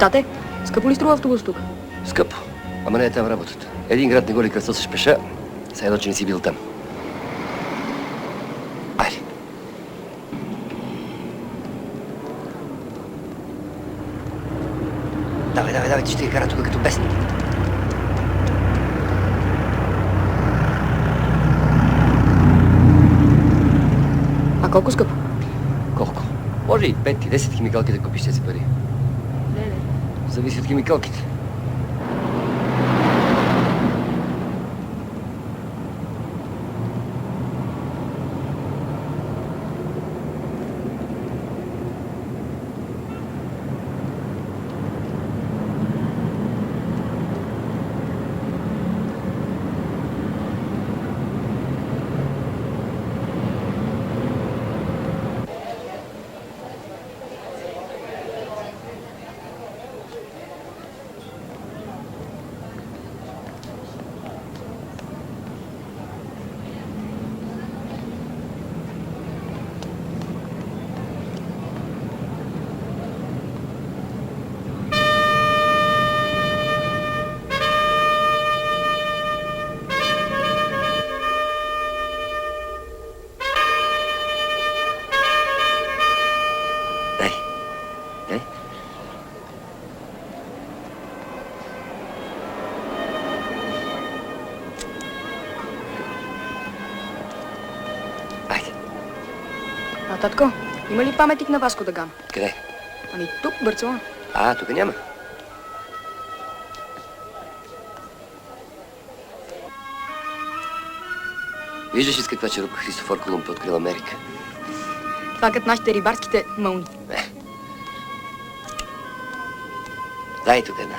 Тате, скъпо ли струва автобус тук? Скъпо. Ама не е там работата. Един град не го ли кръстосаш пеша, все едно, че не си бил там. Айде. Давай, ще я кара тук като бесник. А колко скъпо? Колко? Може и 5 и 10 химикалки да купиш тези пари. Не. Зависи от химикалките. Дай. Айде. А, татко, има ли паметник на Васко да Гама? Къде? Ами тук, в Барселона. Тук няма. Виждаш ли с каква черупка Христофор Колумб е открил Америка? Това като нашите рибарските мълни. Дай тук една.